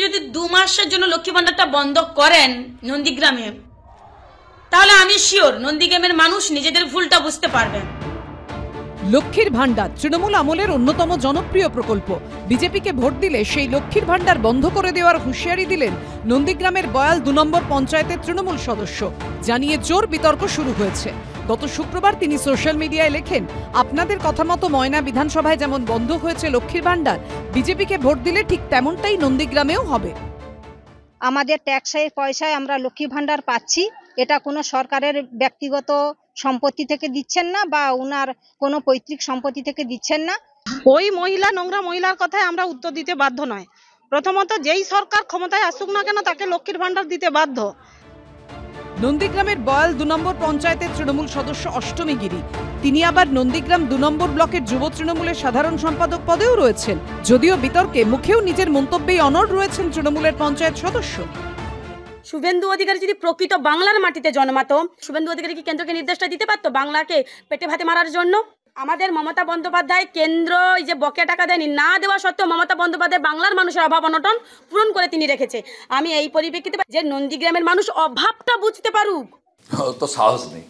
যদি 2 মাসের জন্য লক্ষ্মী ভান্ডারটা বন্ধ করেন নন্দীগ্রামে, তাহলে আমি শিওর নন্দীগ্রামের মানুষ নিজেদের ভুলটা বুঝতে পারবেন। লক্ষ্মীর ভান্ডার তৃণমূল আমলের অন্যতম জনপ্রিয় প্রকল্প। বিজেপিকে ভোট দিলে সেই লক্ষ্মীর ভান্ডার বন্ধ করে দেওয়ার হুঁশিয়ারি দিলেন নন্দীগ্রামের বয়াল 2 নম্বর পঞ্চায়েতের তৃণমূল সদস্য। জানিয়ে জোর বিতর্ক শুরু হয়েছে। গত শুক্রবার তিনি সোশ্যাল মিডিয়ায় লেখেন, আপনাদের কথা মতো ময়না বিধানসভায় যেমন বন্ধ হয়েছে লক্ষ্মীর ভান্ডার, বিজেপিকে ভোট দিলে ঠিক তেমনটাই নন্দীগ্রামেও হবে। আমাদের ট্যাক্সের পয়সায় আমরা লক্ষ্মী ভান্ডার পাচ্ছি, এটা কোনো সরকারের ব্যক্তিগত সম্পত্তি থেকে দিচ্ছেন না বা ওনার কোনো পৈতৃক সম্পত্তি থেকে দিচ্ছেন না। ওই মহিলা নোংরা মহিলার কথায় আমরা উত্তর দিতে বাধ্য নয়। প্রথমত যেই সরকার ক্ষমতায় আসুক না কেন তাকে লক্ষ্মীর ভান্ডার দিতে বাধ্য। নন্দীগ্রামের বয়াল 2 নম্বর পঞ্চায়েতের তৃণমূল সদস্য অষ্টমী গিরি, তিনি আবার নন্দীগ্রাম 2 নম্বর ব্লকের যুব তৃণমূলের সাধারণ সম্পাদক পদেও রয়েছেন। যদিও বিতর্কে মুখেও নিজের মন্তব্যেই অনড় রয়েছেন তৃণমূলের পঞ্চায়েত সদস্য। শুভেন্দু অধিকারী যদি প্রকৃত বাংলার মাটিতে জন্মাতো, শুভেন্দু অধিকারী কি কেন্দ্রকে নির্দেশটা দিতে পারতো বাংলাকে পেটে ভাতে মারার জন্য? আমাদের মমতা বন্দ্যোপাধ্যায় কেন্দ্র এই যে বকেয়া টাকা দেয়নি, না দেওয়া সত্ত্বেও মমতা বন্দ্যোপাধ্যায় বাংলার মানুষের অভাব অনটন পূরণ করে তিনি রেখেছে। আমি এই পরিপ্রেক্ষিতে যে নন্দীগ্রামের মানুষ অভাবটা বুঝতে পারুক। তো সাহস নেই,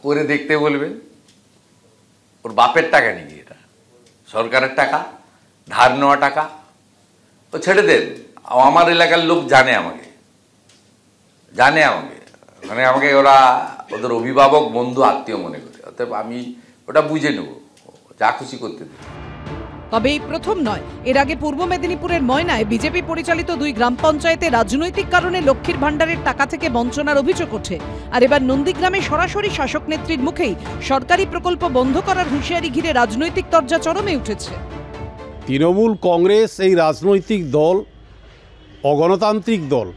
করে দেখতে বলবেন। ওর বাপের টাকা নাকি এটা? সরকারের টাকা, ধার নেওয়া টাকা। তো ছেড়ে দেন। আমার এলাকার লোক জানে আমাকে, মানে আমাকে ওরা ওদের অভিভাবক, বন্ধু, আত্মীয় মনে করে। অতএব আমি ওটা বুঝে নেব, যা খুশি করতে দেব। তবে এই প্রথম নয়, এর আগে পূর্ব মেদিনীপুরের ময়নায় বিজেপি পরিচালিত 2 গ্রাম পঞ্চায়েতে রাজনৈতিক কারণে লক্ষ্মীর ভান্ডারের টাকা থেকে বঞ্চনার অভিযোগ ওঠে। আর এবার নন্দীগ্রামে সরাসরি শাসক নেত্রীর মুখেই সরকারি প্রকল্প বন্ধ করার হুঁশিয়ারি ঘিরে রাজনৈতিক তরজা চরমে উঠেছে। তৃণমূল কংগ্রেস এই রাজনৈতিক দল অগণতান্ত্রিক দল।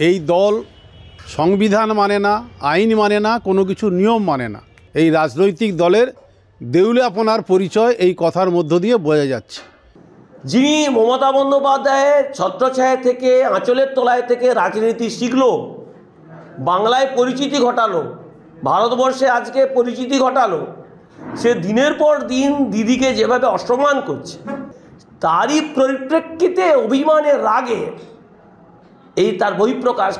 এই দল সংবিধান মানে না, আইন মানে না, কোনো কিছু নিয়ম মানে না। এই রাজনৈতিক দলের দেউলিয়াপনার পরিচয় এই কথার মধ্য দিয়ে বোঝা যাচ্ছে। যিনি মমতা বন্দ্যোপাধ্যায়ের ছত্রছায়া থেকে, আঁচলের তলায় থেকে রাজনীতি শিখলো, বাংলায় পরিচিতি ঘটালো, ভারতবর্ষে আজকে পরিচিতি ঘটালো, সে দিনের পর দিন দিদিকে যেভাবে অসম্মান করছে, তারই পরিপ্রেক্ষিতে অভিমানের রাগে এই তার বহিঃপ্রকাশ।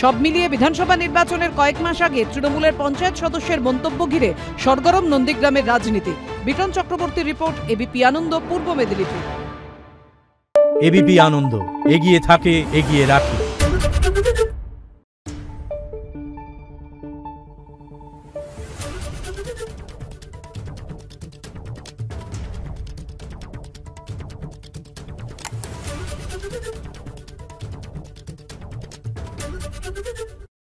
সব মিলিয়ে বিধানসভা নির্বাচনের কয়েক মাস আগে তৃণমূলের পঞ্চায়েত সদস্যের মন্তব্য ঘিরে সরগরম নন্দীগ্রামের রাজনীতি। বিক্রম চক্রবর্তীর রিপোর্ট, এবিপি আনন্দ, পূর্ব মেদিনীপুর। এবিপি আনন্দ, এগিয়ে থাকে, এগিয়ে রাখে।